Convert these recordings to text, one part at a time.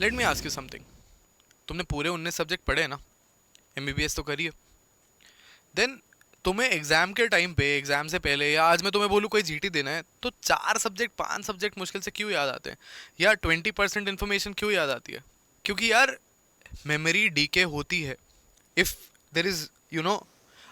Let me ask you something. तुमने पूरे 19 subject पढ़े हैं ना, एमबीबीएस तो करी है. देन तुम्हें एग्जाम के टाइम पे, एग्जाम से पहले, या आज मैं तुम्हें बोलूँ कोई जीटी देना है, तो 4 सब्जेक्ट 5 सब्जेक्ट मुश्किल से क्यों याद आते हैं, या 20% इन्फॉर्मेशन क्यों याद आती है? क्योंकि यार मेमोरी डीके होती है. इफ देर इज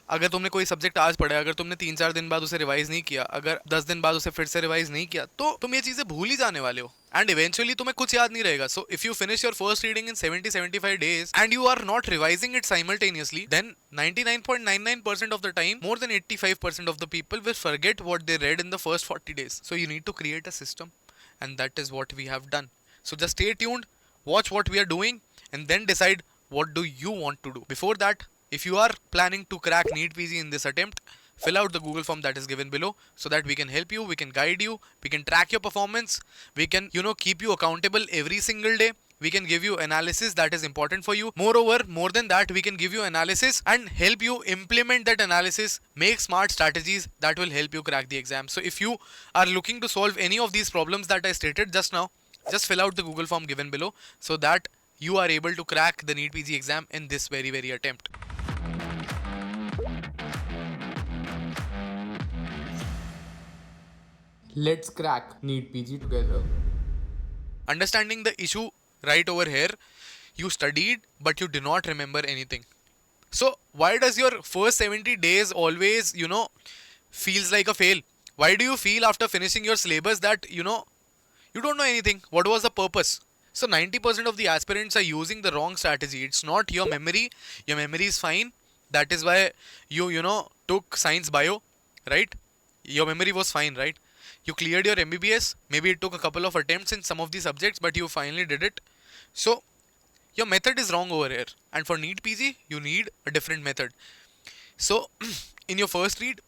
अगर तुमने कोई सब्जेक्ट आज पढ़ा है, अगर तुमने 3-4 दिन बाद उसे रिवाइज नहीं किया, अगर 10 दिन बाद उसे फिर से रिवाइज नहीं किया, तो तुम ये चीजें भूल ही जाने वाले हो. एंड इवेंचुअली तुम्हें कुछ याद नहीं रहेगा. So if you finish your first reading in 70-75 days and you are not revising it simultaneously, then 99.99% of the time, more than 85% of the people will forget what they read in the first 40 days. So you need to create a system, and that is what we have done. So just stay tuned, watch what we are doing, and then decide what do you want to do. Before that, if you are planning to crack NEET PG in this attempt, fill out the Google form that is given below so that we can help you, we can guide you, we can track your performance, we can, keep you accountable every single day. We can give you analysis that is important for you. Moreover, more than that, we can give you analysis and help you implement that analysis, make smart strategies that will help you crack the exam. So if you are looking to solve any of these problems that I stated just now, just fill out the Google form given below so that you are able to crack the NEET PG exam in this very attempt. Let's crack NEET PG together. Understanding the issue right over here, you studied but you do not remember anything. So why does your first 70 days always, feels like a fail? Why do you feel after finishing your syllabus that, you don't know anything? What was the purpose? So 90% of the aspirants are using the wrong strategy. It's not your memory. Your memory is fine. That is why you took science bio, right? Your memory was fine, right? You cleared your MBBS. Maybe it took a couple of attempts in some of the subjects, but you finally did it. So your method is wrong over here. And for NEET PG, you need a different method. So in your first read,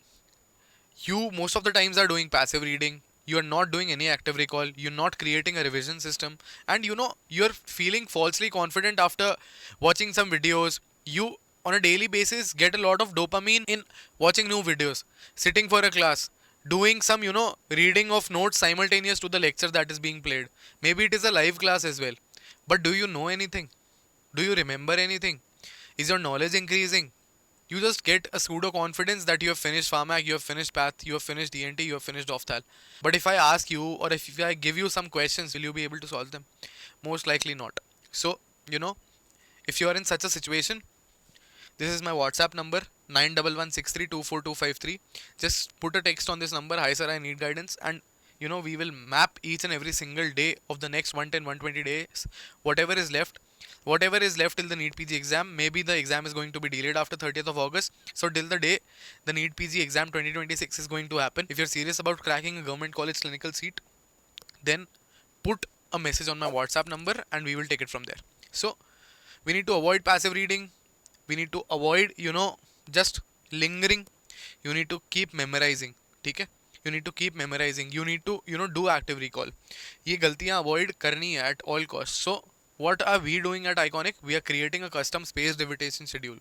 you most of the times are doing passive reading. You are not doing any active recall. You're not creating a revision system. And you're feeling falsely confident after watching some videos. You on a daily basis get a lot of dopamine in watching new videos, sitting for a class, doing some reading of notes simultaneous to the lecture that is being played. Maybe it is a live class as well. But do you know anything? Do you remember anything? Is your knowledge increasing? You just get a pseudo confidence that you have finished Pharmac, you have finished Path, you have finished DNT, you have finished Ophthal. But if I ask you, or if I give you some questions, will you be able to solve them? Most likely not. So, if you are in such a situation, this is my WhatsApp number, 9116324253. Just put a text on this number, hi sir, I need guidance, and we will map each and every single day of the next 110-120 days, whatever is left. Whatever is left till the NEET PG exam, maybe the exam is going to be delayed after 30th of August. So till the day the NEET PG exam 2026 is going to happen, if you're serious about cracking a government college clinical seat, then put a message on my WhatsApp number and we will take it from there. So we need to avoid passive reading. We need to avoid, just lingering. You need to keep memorizing. ठीक है? You need to keep memorizing. You need to, do active recall. ये गलतियाँ avoid करनी है at all costs. So what are we doing at Iconic? We are creating a custom spaced repetition schedule.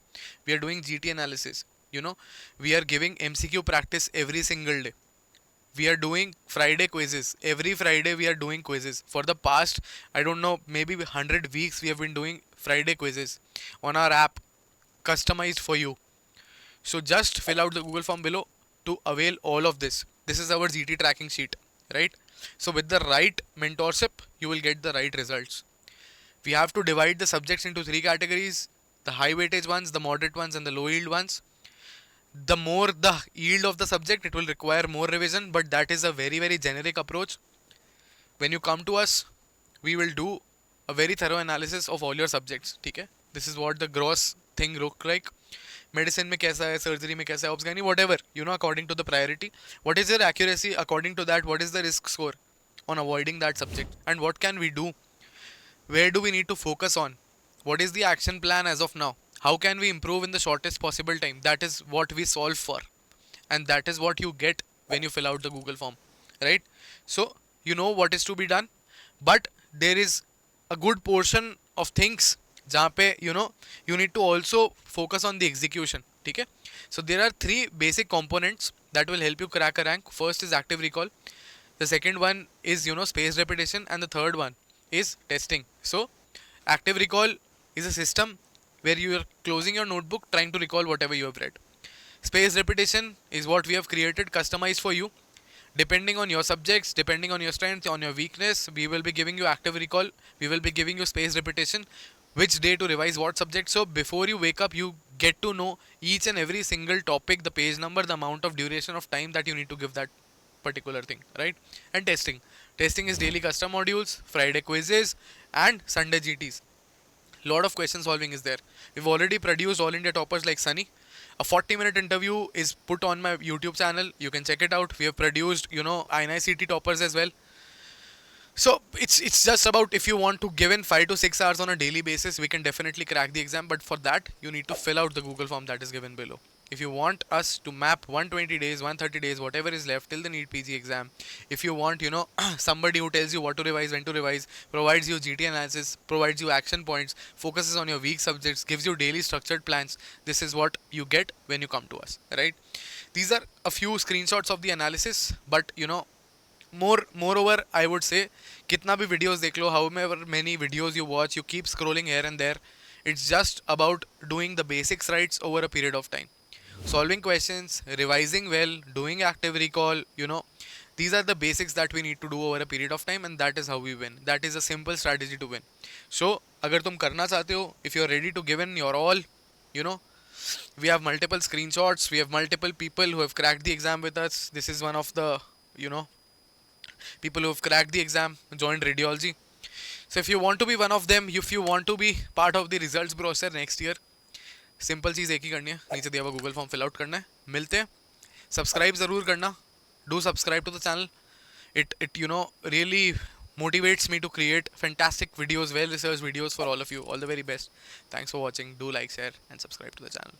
We are doing GT analysis. We are giving MCQ practice every single day. We are doing Friday quizzes. Every Friday we are doing quizzes. For the past, I don't know, maybe 100 weeks we have been doing Friday quizzes on our app, customized for you. So just fill out the Google form below to avail all of this. This is our GT tracking sheet, right? So with the right mentorship, you will get the right results. We have to divide the subjects into 3 categories: the high weightage ones, the moderate ones, and the low yield ones. The more the yield of the subject, it will require more revision, but that is a very generic approach. When you come to us, we will do a very thorough analysis of all your subjects. ठीक है? This is what the gross thing look like. Medicine में कैसा है, surgery में कैसा है, obs gynae, whatever, according to the priority. What is your accuracy? According to that, what is the risk score on avoiding that subject? And what can we do? Where do we need to focus on? What is the action plan as of now? How can we improve in the shortest possible time? That is what we solve for. And that is what you get when you fill out the Google form, right? So, you know what is to be done. But there is a good portion of things जहाँ पे you need to also focus on the execution. ठीक है? So there are 3 basic components that will help you crack a rank. First is active recall. The second one is spaced repetition, and the third one is testing. So Active recall is a system where you are closing your notebook trying to recall whatever you have read. Spaced repetition is what we have created, customized for you. Depending on your subjects, depending on your strength, on your weakness, we will be giving you active recall. We will be giving you spaced repetition, which day to revise what subject. So before you wake up, you get to know each and every single topic, the page number, the amount of duration of time that you need to give that particular thing, right? And testing. Testing is daily custom modules, Friday quizzes, and Sunday GTs. Lot of question solving is there. We've already produced all India toppers like Sunny. A 40-minute interview is put on my YouTube channel. You can check it out. We have produced, INICT toppers as well. So it's just about, if you want to give in 5 to 6 hours on a daily basis, we can definitely crack the exam. But for that, you need to fill out the Google form that is given below. If you want us to map 120 days, 130 days, whatever is left till the NEET PG exam, if you want, somebody who tells you what to revise, when to revise, provides you GT analysis, provides you action points, focuses on your weak subjects, gives you daily structured plans, this is what you get when you come to us, right? These are a few screenshots of the analysis, but moreover, I would say, kitna bhi videos dekh lo, however many videos you watch, you keep scrolling here and there, it's just about doing the basics right over a period of time. Solving questions, revising well, doing active recall, these are the basics that we need to do over a period of time, and that is how we win. That is a simple strategy to win. So agar tum karna chahte ho, if you're ready to give in your all, you know we have multiple screenshots, we have multiple people who have cracked the exam with us. This is one of the, you know people who have cracked the exam, joined radiology. So if you want to be one of them, if you want to be part of the results brochure next year, simple चीज़ एक ही करनी है, नीचे दिया हुआ Google form fill out करना है, मिलते हैं. सब्सक्राइब ज़रूर करना. Do subscribe to the channel. It really motivates me to create fantastic videos, well researched videos for all of you. All the very best. Thanks for watching. Do like, share and subscribe to the channel.